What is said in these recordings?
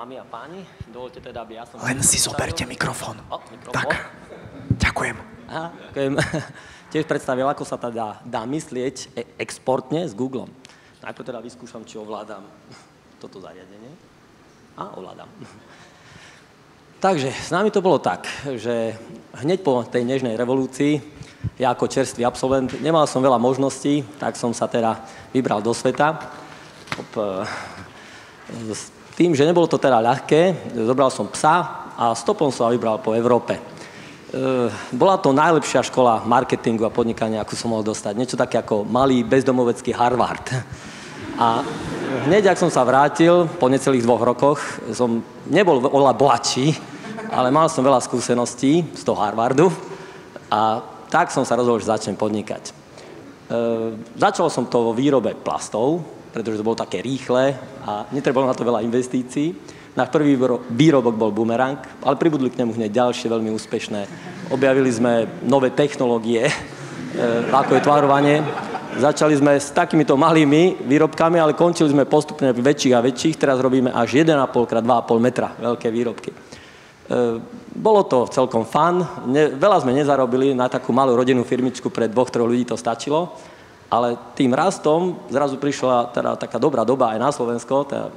Dámy a páni, dovolte teda, aby ja som... Len si zoberte mikrofón. Mikrofón. Tak, ďakujem. Aha, ďakujem. Tiež predstavil, ako sa teda dá myslieť exportne s Googlom. Najprv teda vyskúšam, či ovládam toto zariadenie. Ovládam. Takže s nami to bolo tak, že hneď po tej nežnej revolúcii, ja ako čerstvý absolvent, nemal som veľa možností, tak som sa teda vybral do sveta. S tým, že nebolo to teda ľahké, zobral som psa a stopom som sa vybral po Európe. Bola to najlepšia škola marketingu a podnikania, akú som mohol dostať. Niečo také ako malý bezdomovecký Harvard. A hneď, ak som sa vrátil, po necelých 2 rokoch, som nebol oveľa bohatší, ale mal som veľa skúseností z toho Harvardu a tak som sa rozhodol, že začnem podnikať. Začal som to vo výrobe plastov, pretože to bolo také rýchle a netrebalo na to veľa investícií. Náš prvý výrobok bol bumerang, ale pribudli k nemu hneď ďalšie veľmi úspešné. Objavili sme nové technológie, ako je tvarovanie. Začali sme s takýmito malými výrobkami, ale končili sme postupne väčších a väčších. Teraz robíme až 1,5 x 2,5 metra veľké výrobky. Bolo to celkom fun. Veľa sme nezarobili, na takú malú rodinnú firmičku pre 2-3 ľudí to stačilo. Ale tým rastom zrazu prišla teda taká dobrá doba aj na Slovensko, teda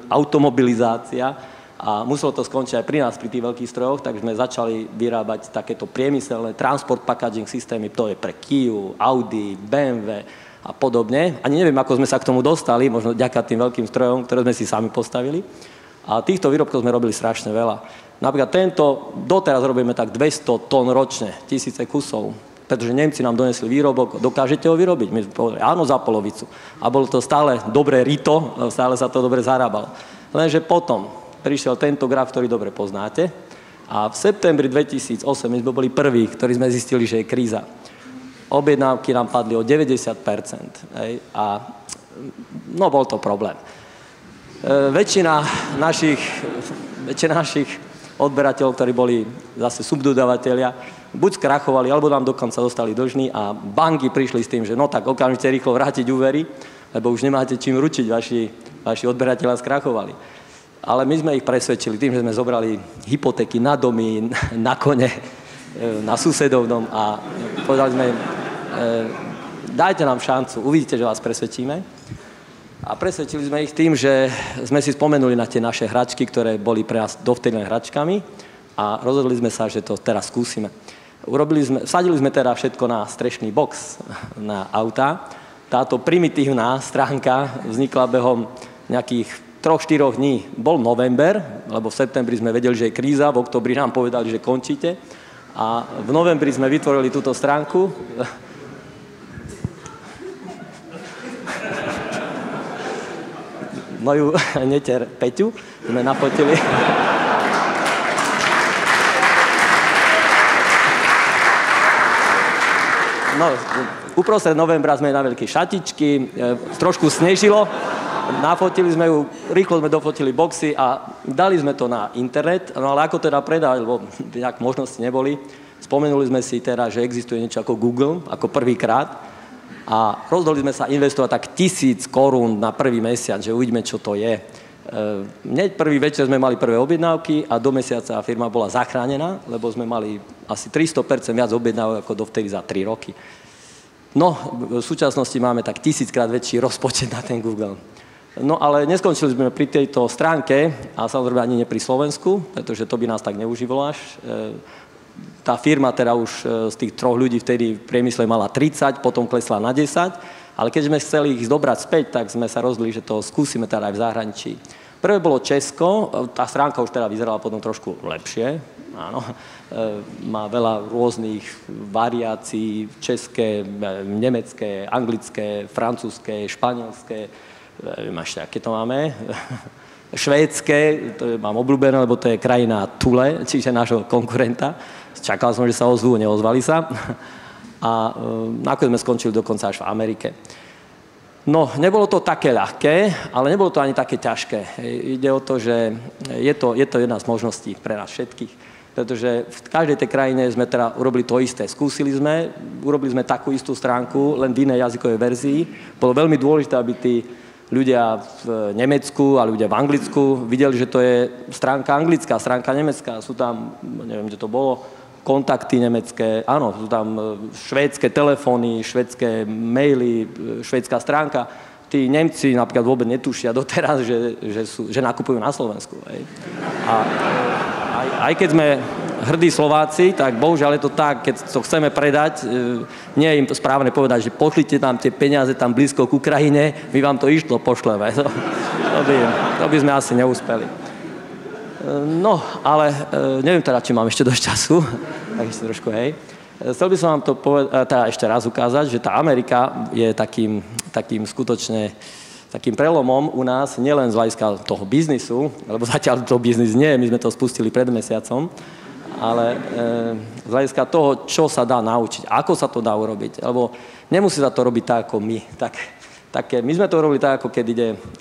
automobilizácia a muselo to skončiť aj pri nás, pri tých veľkých strojoch, takže sme začali vyrábať takéto priemyselné transport packaging systémy, to je pre Kiu, Audi, BMW a podobne. Ani neviem, ako sme sa k tomu dostali, možno vďaka tým veľkým strojom, ktoré sme si sami postavili. A týchto výrobkov sme robili strašne veľa. Napríklad tento, doteraz robíme tak 200 tón ročne, 1000 kusov. Pretože Nemci nám donesli výrobok, dokážete ho vyrobiť? My sme povedali, áno, za polovicu. A bolo to stále dobré rito, stále sa to dobre zarábalo. Lenže potom prišiel tento graf, ktorý dobre poznáte. A v septembri 2008 my sme boli prví, ktorí sme zistili, že je kríza. Objednávky nám padli o 90%. A no, bol to problém. Väčšina našich odberateľov, ktorí boli zase subdodavatelia, buď skrachovali, alebo nám dokonca dostali dlžní a banky prišli s tým, že no tak okamžite rýchlo vrátiť úvery, lebo už nemáte čím ručiť, vaši odberatelia skrachovali. Ale my sme ich presvedčili tým, že sme zobrali hypotéky na domy, na kone, na susedov dom a povedali sme, dajte nám šancu, uvidíte, že vás presvedčíme. A presvedčili sme ich tým, že sme si spomenuli na tie naše hračky, ktoré boli pre nás dovtedy len hračkami a rozhodli sme sa, že to teraz skúsime. Vsadili sme teda všetko na strešný box, na auta. Táto primitívna stránka vznikla behom nejakých 3-4 dní. Bol november, lebo v septembri sme vedeli, že je kríza, v októbri nám povedali, že končíte. A v novembri sme vytvorili túto stránku. Moju neter Peťu sme nafotili. No, uprostred novembra sme na veľké šatičky, trošku snežilo, nafotili sme ju, rýchlo sme dofotili boxy a dali sme to na internet, no ale ako teda predať, lebo nejak možnosti neboli. Spomenuli sme si teda, že existuje niečo ako Google, ako prvýkrát a rozhodli sme sa investovať tak 1000 korún na prvý mesiac, že uvidíme, čo to je. Hneď prvý večer sme mali prvé objednávky a do mesiaca firma bola zachránená, lebo sme mali asi 300% viac objednávok ako dovtedy za 3 roky. No, v súčasnosti máme tak 1000-krát väčší rozpočet na ten Google. No, ale neskončili sme pri tejto stránke a samozrejme ani nie pri Slovensku, pretože to by nás tak neužívalo až. Tá firma teda už z tých 3 ľudí vtedy v priemysle mala 30, potom klesla na 10. Ale keď sme chceli ich dobrať späť, tak sme sa rozhodli, že to skúsime teda aj v zahraničí. Prvé bolo Česko, tá stránka už teda vyzerala potom trošku lepšie, áno. Má veľa rôznych variácií, české, nemecké, anglické, francúzske, španielské, neviem ešte, aké to máme, švédske, to mám obľúbené, lebo to je krajina Thule, čiže nášho konkurenta. Čakal som, že sa ozvú, neozvali sa. A nakoniec sme skončili dokonca až v Amerike. No, nebolo to také ľahké, ale nebolo to ani také ťažké. Ide o to, že je to jedna z možností pre nás všetkých. Pretože v každej tej krajine sme teda urobili to isté. Urobili sme takú istú stránku, len v inej jazykovej verzii. Bolo veľmi dôležité, aby tí ľudia v Nemecku a ľudia v Anglicku videli, že to je stránka anglická, stránka nemecká. Sú tam, neviem, kde to bolo, kontakty nemecké, áno, sú tam švédske telefóny, švédske maily, švédská stránka. Tí Nemci napríklad vôbec netušia doteraz, že nakupujú na Slovensku. Hej. A aj keď sme hrdí Slováci, tak bohužiaľ je to tak, keď to chceme predať, nie je im to správne povedať, že pošlite tam tie peniaze tam blízko k Ukrajine, my vám to išlo pošleme. To by sme asi neúspeli. No, ale neviem teda, či mám ešte dosť času, tak ešte trošku, hej. Chcel by som vám to teda ešte raz ukázať, že tá Amerika je takým skutočne takým prelomom u nás, nielen z hľadiska toho biznisu, lebo zatiaľ to biznis nie, my sme to spustili pred mesiacom, ale z hľadiska toho, čo sa dá naučiť, ako sa to dá urobiť, lebo nemusí sa to robiť tak, ako my. My sme to robili tak, ako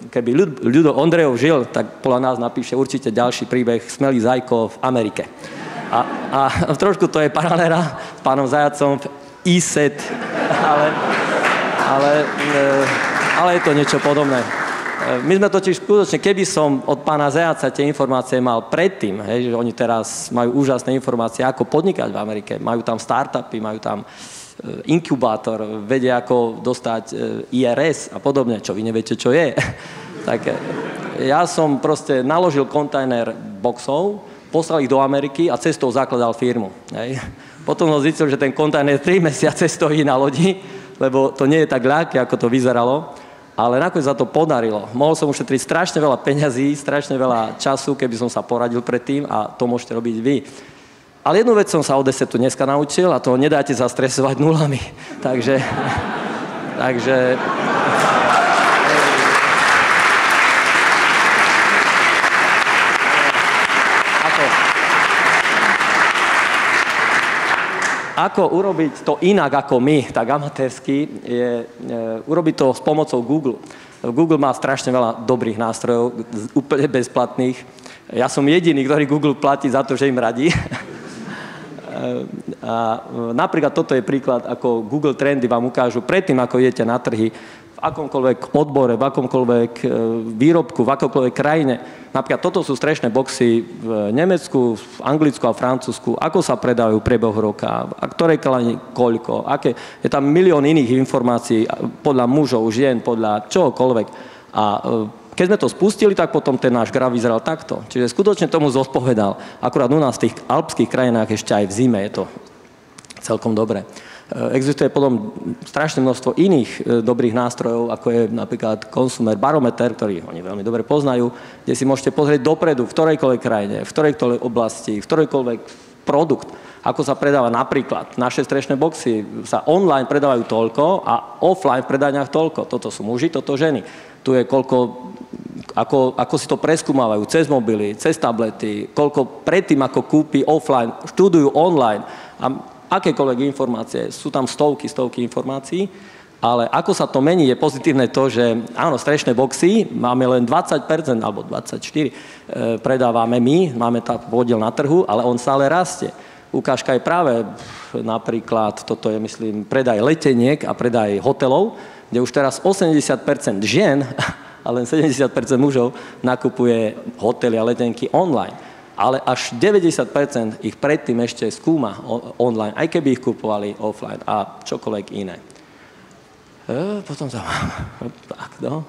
keby Ľudo Ondrejov žil, tak podľa nás napíše určite ďalší príbeh Smelý Zajko v Amerike. A trošku to je paralela s pánom Zajacom v ISET, ale je to niečo podobné. My sme totiž skutočne, keby som od pána Zajaca tie informácie mal predtým, hej, že oni teraz majú úžasné informácie, ako podnikať v Amerike, majú tam startupy, majú tam inkubátor, vedia, ako dostať IRS a podobne, čo vy neviete, čo je. Tak ja som proste naložil kontajner boxov, poslal ich do Ameriky a cestou zakladal firmu. Hej. Potom som zistil, že ten kontajner 3 mesiace stojí na lodi, lebo to nie je tak ľahké, ako to vyzeralo, ale nakoniec sa to podarilo. Mohol som ušetriť strašne veľa peňazí, strašne veľa času, keby som sa poradil predtým a to môžete robiť vy. Ale jednu vec som sa od desetu dneska naučil a to nedáte zastresovať nulami. Takže ako urobiť to inak ako my, tak amatérsky, je urobiť to s pomocou Google. Google má strašne veľa dobrých nástrojov, úplne bezplatných. Ja som jediný, ktorý Google platí za to, že im radí. A napríklad toto je príklad, ako Google Trendy vám ukážu predtým, ako idete na trhy, v akomkoľvek odbore, v akomkoľvek výrobku, v akomkoľvek krajine. Napríklad toto sú strešné boxy v Nemecku, v Anglicku a Francúzsku, ako sa predávajú v priebehu roka, a ktorej krajine koľko, aké, je tam milión iných informácií podľa mužov, žien, podľa čohokoľvek. A keď sme to spustili, tak potom ten náš graf vyzeral takto. Čiže skutočne tomu zodpovedal. Akurát u nás v tých alpských krajinách ešte aj v zime je to celkom dobré. Existuje potom strašné množstvo iných dobrých nástrojov, ako je napríklad Consumer Barometer, ktorý oni veľmi dobre poznajú, kde si môžete pozrieť dopredu, v ktorejkoľvek krajine, v ktorejkoľvek oblasti, v ktorejkoľvek produkt, ako sa predáva napríklad. Naše strešné boxy sa online predávajú toľko a offline v predajniach toľko. Toto sú muži, toto ženy. Tu je koľko, ako si to preskúmávajú cez mobily, cez tablety, koľko predtým, ako kúpi offline, študujú online a akékoľvek informácie. Sú tam stovky informácií, ale ako sa to mení, je pozitívne to, že áno, strešné boxy máme len 20% alebo 24% predávame my, máme tam podiel na trhu, ale on stále rastie. Ukážka je práve napríklad, toto je, myslím, predaj leteniek a predaj hotelov, kde už teraz 80% žien a len 70% mužov nakupuje hotely a letenky online. Ale až 90% ich predtým ešte skúma online, aj keby ich kupovali offline a čokoľvek iné. Potom tam... Tak, no.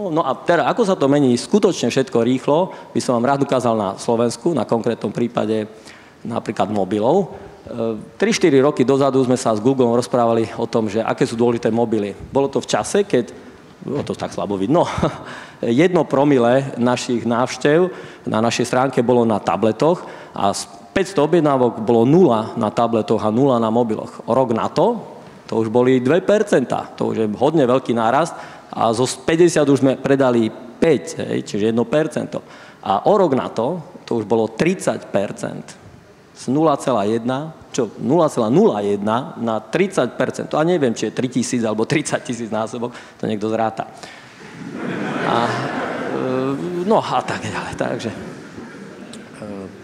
No a teda, ako sa to mení skutočne všetko rýchlo, by som vám rád ukázal na Slovensku, na konkrétnom prípade napríklad mobilov. 3-4 roky dozadu sme sa s Googlom rozprávali o tom, že aké sú dôležité mobily. Bolo to v čase, keď, bolo to tak slabo vidno, 1 promile našich návštev na našej stránke bolo na tabletoch a z 500 objednávok bolo 0 na tabletoch a 0 na mobiloch. O rok na to už boli 2%, to už je hodne veľký nárast a zo 50 už sme predali 5, čiže 1%. A o rok na to už bolo 30%. Z 0,01 na 30%. To a neviem, či je 3 000 alebo 30 000 násobok, to niekto zráta. No a tak ďalej. Takže,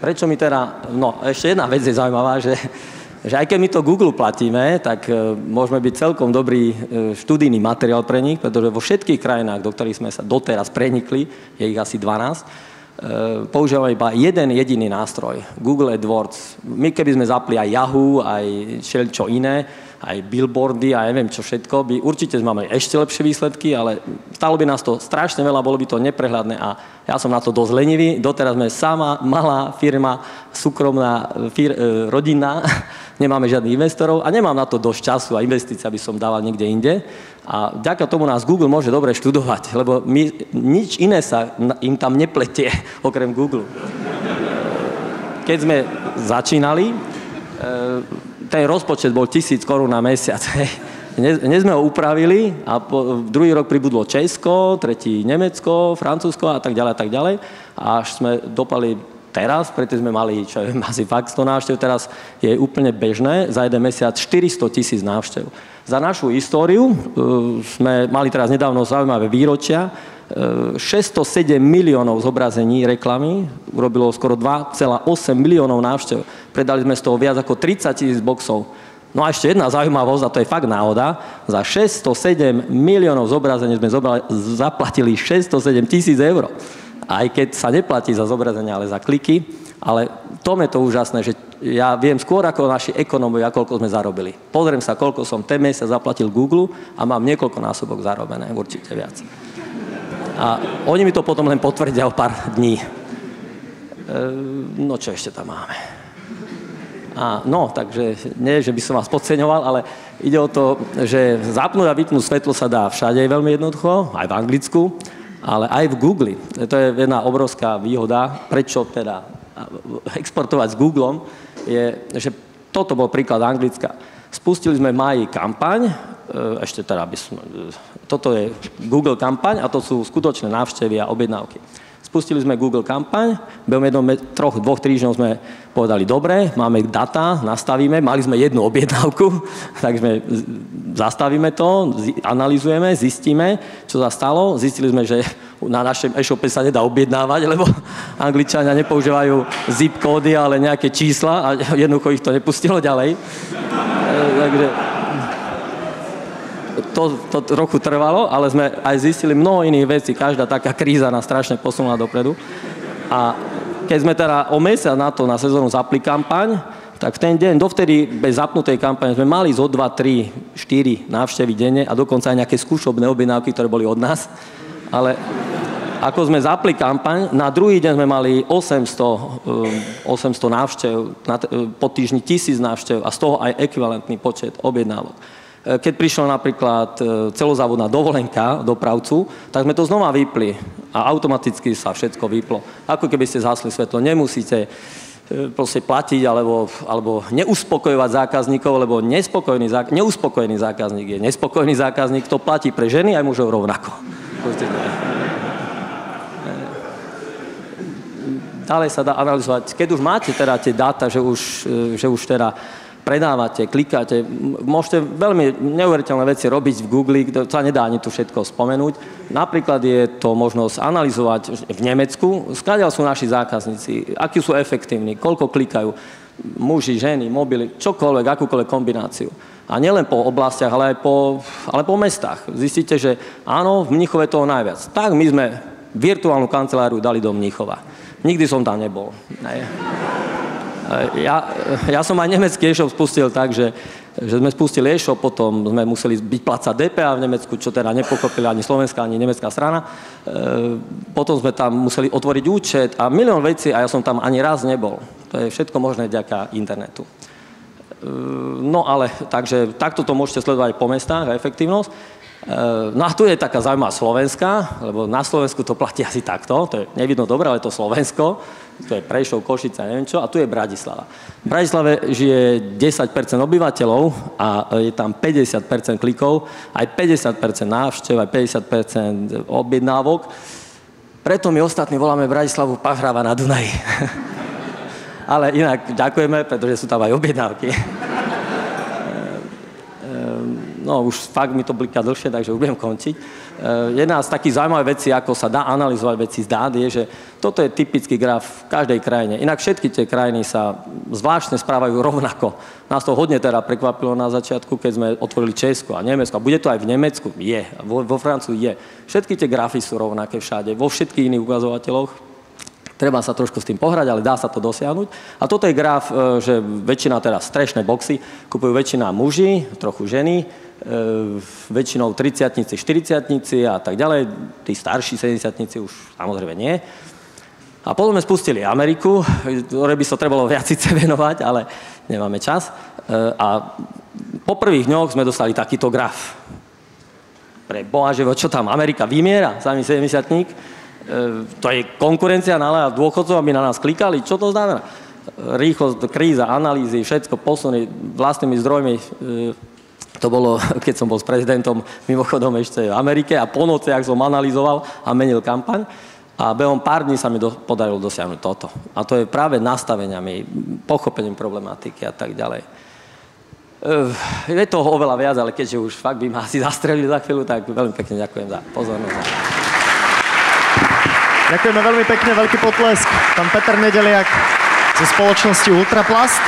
prečo mi teda... No, ešte jedna vec je zaujímavá, že že aj keď my to Google platíme, tak môžeme byť celkom dobrý študijný materiál pre nich, pretože vo všetkých krajinách, do ktorých sme sa doteraz prenikli, je ich asi 12, používame iba jeden jediný nástroj, Google AdWords. My keby sme zapli aj Yahoo, aj čo iné, aj billboardy a neviem čo všetko, by určite sme mali ešte lepšie výsledky, ale stalo by nás to strašne veľa, bolo by to neprehľadné a ja som na to dosť lenivý. Doteraz sme sama malá firma, súkromná, rodinná, nemáme žiadnych investorov a nemám na to dosť času a investícií, aby som dával niekde inde. A vďaka tomu nás Google môže dobre študovať, lebo nič iné sa im tam nepletie, okrem Google. Keď sme začínali, ten rozpočet bol 1000 korún na mesiac. Dnes sme ho upravili a druhý rok pribudlo Česko, tretí Nemecko, Francúzsko a tak ďalej. A až sme dopali teraz, preto sme mali, čo viem, asi fakt 100 návštev, teraz je úplne bežné, za jeden mesiac 400 000 návštev. Za našu históriu sme mali teraz nedávno zaujímavé výročia, 607 miliónov zobrazení reklamy, urobilo skoro 2,8 miliónov návštev. Predali sme z toho viac ako 30 000 boxov. No a ešte jedna zaujímavosť, a to je fakt náhoda, za 607 miliónov zobrazení sme zaplatili 607 000 eur. Aj keď sa neplatí za zobrazenie, ale za kliky. Ale tom je to úžasné, že ja viem skôr ako naši ekonómovia, koľko sme zarobili. Pozriem sa, koľko som ten mesiac zaplatil Google a mám niekoľko násobok zarobené, určite viac. A oni mi to potom len potvrdia o pár dní. No čo ešte tam máme? Takže nie, že by som vás podceňoval, ale ide o to, že zapnúť a vypnúť svetlo sa dá všade veľmi jednoducho, aj v Anglicku, ale aj v Google. To je jedna obrovská výhoda, prečo teda exportovať s Googlom, je, že toto bol príklad Anglicka. Spustili sme v máji kampaň, toto je Google kampaň a to sú skutočné návštevy a objednávky. Spustili sme Google kampaň, behom 2-3 týždňov sme povedali, dobre, máme data, nastavíme, mali sme jednu objednávku, takže zastavíme to, analyzujeme, zistíme, čo sa stalo. Zistili sme, že na našom e-shope sa nedá objednávať, lebo Angličania nepoužívajú zip kódy, ale nejaké čísla a jednoducho ich to nepustilo ďalej. Takže to trochu trvalo, ale sme aj zistili mnoho iných vecí. Každá taká kríza nás strašne posunula dopredu. A keď sme teda o mesiac na sezónu zapli kampaň, tak v ten deň, dovtedy bez zapnutej kampane sme mali zo 2, 3, 4 návštevy denne a dokonca aj nejaké skúšobné objednávky, ktoré boli od nás. Ale ako sme zapli kampaň, na druhý deň sme mali 800 návštev, po týždni 1000 návštev a z toho aj ekvivalentný počet objednávok. Keď prišla napríklad celozávodná dovolenka dopravcu, tak sme to znova vypli a automaticky sa všetko vyplo. Ako keby ste zhasli svetlo, nemusíte proste platiť alebo neuspokojovať zákazníkov, lebo neuspokojený zákazník je nespokojný zákazník, to platí pre ženy aj mužov rovnako. Ďalej sa dá analyzovať, keď už máte teda tie dáta, že už teda predávate, klikáte, môžete veľmi neuveriteľné veci robiť v Google, to sa nedá ani tu všetko spomenúť. Napríklad je to možnosť analyzovať v Nemecku, skáďal sú naši zákazníci, akí sú efektívni, koľko klikajú, muži, ženy, mobily, čokoľvek, akúkoľvek kombináciu. A nielen po oblastiach, ale po mestách. Zistíte, že áno, v Mníchove toho najviac. Tak my sme virtuálnu kanceláriu dali do Mníchova. Nikdy som tam nebol. Ja som aj nemecký e-shop spustil tak, že sme spustili e-shop, potom sme museli byť plácať DPH v Nemecku, čo teda nepochopili ani slovenská, ani nemecká strana. Potom sme tam museli otvoriť účet a milión vecí a ja som tam ani raz nebol. To je všetko možné vďaka internetu. No ale, takže takto to môžete sledovať po mestách a efektívnosť. No a tu je taká zaujímavá Slovenská, lebo na Slovensku to platí asi takto, to je nevidno dobre, ale to Slovensko, to je Prešov, Košice, neviem čo, a tu je Bratislava. V Bratislave žije 10% obyvateľov a je tam 50% klikov, aj 50% návštev, aj 50% objednávok. Preto my ostatní voláme Bratislavu Pahrava na Dunaji. Ale inak ďakujeme, pretože sú tam aj objednávky. no už fakt mi to bliká dlhšie, takže už budem končiť. Jedna z takých zaujímavých vecí, ako sa dá analyzovať veci z dát, je, že toto je typický graf v každej krajine. Inak všetky tie krajiny sa zvláštne správajú rovnako. Nás to hodne teda prekvapilo na začiatku, keď sme otvorili Česko a Nemecko. A bude to aj v Nemecku? Je. Vo Francúzsku je. Všetky tie grafy sú rovnaké všade. Vo všetkých iných ukazovateľoch. Treba sa trošku s tým pohrať, ale dá sa to dosiahnuť. A toto je graf, že väčšina teraz strešné boxy kupujú väčšina muži, trochu ženy, väčšinou 30-tnici, 40-tnici a tak ďalej. Tí starší 70-tnici už samozrejme nie. A potom sme spustili Ameriku, ktoré by sa trebalo viac síce venovať, ale nemáme čas. A po prvých dňoch sme dostali takýto graf. Pre Boha, že čo tam Amerika vymiera, sami 70-tník. To je konkurencia na dôchodcov, aby na nás klikali. Čo to znamená? Rýchlosť, kríza, analýzy, všetko posuny vlastnými zdrojmi. To bolo, keď som bol s prezidentom mimochodom ešte v Amerike a po noci, ak som analyzoval a menil kampaň. A behom pár dní sa mi podarilo dosiahnuť toto. A to je práve nastaveniami, pochopením problematiky a tak ďalej. Je toho oveľa viac, ale keďže už fakt by ma asi zastrelili za chvíľu, tak veľmi pekne ďakujem za pozornosť. Ďakujeme veľmi pekne, veľký potlesk. Pán Peter Nedeliak zo spoločnosti Ultraplast.